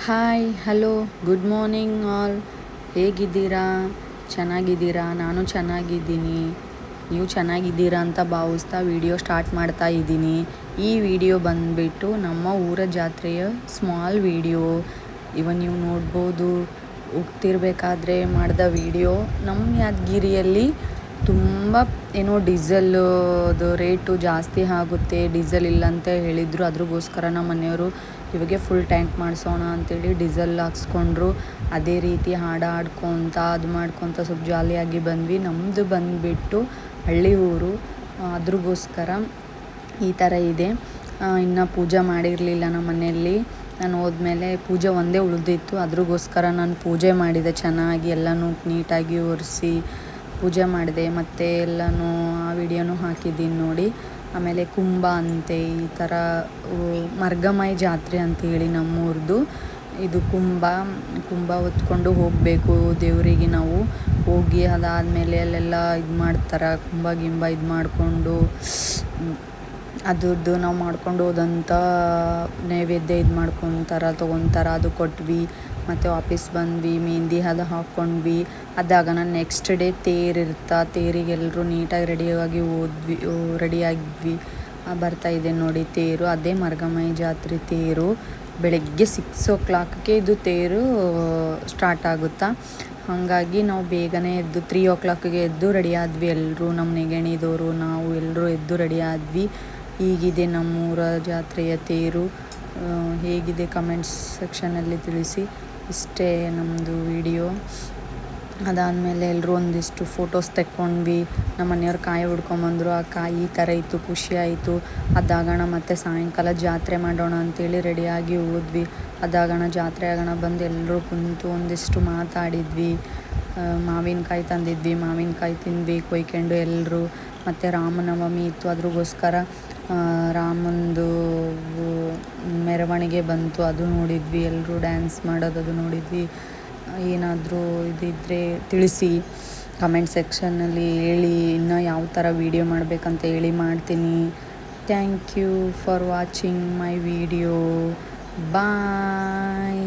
Hi hello good morning all. ಹೇಗಿದ್ದೀರಾ? ಚೆನ್ನಾಗಿದ್ದೀರಾ? ನಾನು ಚೆನ್ನಾಗಿದ್ದೀನಿ. ನೀವು ಚೆನ್ನಾಗಿದ್ದೀರಾ ಅಂತ ಭಾವಿಸ್ತಾ ವಿಡಿಯೋ ಸ್ಟಾರ್ಟ್ ಮಾಡ್ತಾ ಇದ್ದೀನಿ. ಈ ವಿಡಿಯೋ ಬಂದುಬಿಟ್ಟು ನಮ್ಮ ಊರ ಜಾತ್ರೆಯ ಸ್ಮಾಲ್ ವಿಡಿಯೋ. ಇವಾಗ ನೀವು ನೋಡ್ಬೋದು, ಹೋಗ್ತಿರ್ಬೇಕಾದ್ರೆ ಮಾಡಿದ ವಿಡಿಯೋ. ನಮ್ಮ ಯಾದಗಿರಿಯಲ್ಲಿ ತುಂಬ ಡೀಸೆಲ್ದು ರೇಟು ಜಾಸ್ತಿ ಆಗುತ್ತೆ, ಡೀಸೆಲ್ ಇಲ್ಲ ಅಂತ ಹೇಳಿದರು. ಅದ್ರಗೋಸ್ಕರ ನಮ್ಮ ಮನೆಯವರು ಇವಾಗೆ ಫುಲ್ ಟ್ಯಾಂಕ್ ಮಾಡಿಸೋಣ ಅಂತೇಳಿ ಡೀಸೆಲ್ ಹಾಕ್ಸ್ಕೊಂಡ್ರು. ಅದೇ ರೀತಿ ಹಾಡ್ಕೊತ ಅದು ಮಾಡ್ಕೊತ ಸ್ವಲ್ಪ ಜಾಲಿಯಾಗಿ ಬಂದ್ವಿ. ನಮ್ಮದು ಬಂದುಬಿಟ್ಟು ಹಳ್ಳಿ ಊರು, ಅದ್ರಗೋಸ್ಕರ ಈ ಥರ ಇದೆ. ಇನ್ನು ಪೂಜೆ ಮಾಡಿರಲಿಲ್ಲ ನಮ್ಮ ಮನೆಯಲ್ಲಿ. ನಾನು ಹೋದ್ಮೇಲೆ ಪೂಜೆ ಒಂದೇ ಉಳಿದಿತ್ತು, ಅದ್ರಗೋಸ್ಕರ ನಾನು ಪೂಜೆ ಮಾಡಿದೆ. ಚೆನ್ನಾಗಿ ಎಲ್ಲನೂ ನೀಟಾಗಿ ಒರೆಸಿ ಪೂಜೆ ಮಾಡಿದೆ. ಮತ್ತು ಎಲ್ಲನೂ ಆ ವಿಡಿಯೋನೂ ಹಾಕಿದ್ದೀನಿ ನೋಡಿ. ಆಮೇಲೆ ಕುಂಭ ಅಂತೆ, ಈ ಥರ ಮರ್ಗಮಾಯಿ ಜಾತ್ರೆ ಅಂತೇಳಿ ನಮ್ಮೂರದು ಇದು ಕುಂಭ ಹೊತ್ಕೊಂಡು ಹೋಗಬೇಕು ದೇವರಿಗೆ. ನಾವು ಹೋಗಿ ಅದಾದಮೇಲೆ ಅಲ್ಲೆಲ್ಲ ಇದು ಮಾಡ್ತಾರೆ, ಕುಂಭ ಇದು ಮಾಡಿಕೊಂಡು ಅದ್ರದ್ದು ನಾವು ಮಾಡ್ಕೊಂಡು ಹೋದಂಥ ನೈವೇದ್ಯ ಇದು ತೊಗೊತಾರೆ. ಅದು ಕೊಟ್ವಿ, ಮತ್ತು ವಾಪಸ್ ಬಂದ್ವಿ. ಮೆಹಂದಿ ಅದು ಹಾಕ್ಕೊಂಡ್ವಿ. ಅದಾಗಣ ನೆಕ್ಸ್ಟ್ ಡೇ ತೇರಿಗೆ ಎಲ್ಲರೂ ನೀಟಾಗಿ ರೆಡಿಯಾಗಿದ್ವಿ. ಬರ್ತಾಯಿದೆ ನೋಡಿ ತೇರು. ಅದೇ ಮರ್ಗಮಾಯಿ ಜಾತ್ರೆ ತೇರು. ಬೆಳಗ್ಗೆ 6 o'clockಗೆ ಇದು ತೇರು ಸ್ಟಾರ್ಟ್ ಆಗುತ್ತಾ. ಹಾಗಾಗಿ ನಾವು ಬೇಗನೆ ಎದ್ದು 3 o'clockಗೆ ಎದ್ದು ರೆಡಿ ಆದ್ವಿ. ಎಲ್ಲರೂ ನಮ್ಮ ನೆಗಣಿದವರು ನಾವು ಎಲ್ಲರೂ ಎದ್ದು ರೆಡಿ ಆದ್ವಿ. ಹೀಗಿದೆ ನಮ್ಮೂರ ಜಾತ್ರೆಯ ತೇರು. ಹೇಗಿದೆ ಕಮೆಂಟ್ಸ್ ಸೆಕ್ಷನಲ್ಲಿ ತಿಳಿಸಿ. ಇಷ್ಟೇ ನಮ್ಮದು ವಿಡಿಯೋ. ಅದಾದಮೇಲೆ ಎಲ್ಲರೂ ಒಂದಿಷ್ಟು ಫೋಟೋಸ್ ತೆಕ್ಕೊಂಡ್ವಿ. ನಮ್ಮ ಮನೆಯವ್ರು ಕಾಯಿ ಹುಡ್ಕೊಂಬಂದರು. ಆ ಕಾಯಿ ಈ ಥರ ಇತ್ತು, ಖುಷಿ ಆಯಿತು. ಅದಾಗೋಣ ಮತ್ತು ಸಾಯಂಕಾಲ ಜಾತ್ರೆ ಮಾಡೋಣ ಅಂತೇಳಿ ರೆಡಿಯಾಗಿ ಹೋದ್ವಿ. ಅದಾಗೋಣ ಜಾತ್ರೆ ಆಗೋಣ ಬಂದು ಎಲ್ಲರೂ ಕುಂತು ಒಂದಿಷ್ಟು ಮಾತಾಡಿದ್ವಿ. ಮಾವಿನಕಾಯಿ ತಂದಿದ್ವಿ, ಮಾವಿನಕಾಯಿ ತಿಂದ್ವಿ ಕೊಯ್ಕೊಂಡು ಎಲ್ಲರೂ. ಮತ್ತು ರಾಮನವಮಿ ಇತ್ತು, ಅದ್ರಗೋಸ್ಕರ ರಾಮಂದು ಮೆರವಣಿಗೆ ಬಂತು, ಅದು ನೋಡಿದ್ವಿ. ಎಲ್ಲರೂ ಡ್ಯಾನ್ಸ್ ಮಾಡೋದು ಅದು ನೋಡಿದ್ವಿ. ಏನಾದರೂ ಇದಿದ್ದರೆ ತಿಳಿಸಿ ಕಮೆಂಟ್ ಸೆಕ್ಷನ್ನಲ್ಲಿ ಹೇಳಿ. ಇನ್ನೂ ಯಾವ ಥರ ವೀಡಿಯೋ ಮಾಡಬೇಕಂತ ಹೇಳಿ ಮಾಡ್ತೀನಿ. Thank you for watching my video. Bye.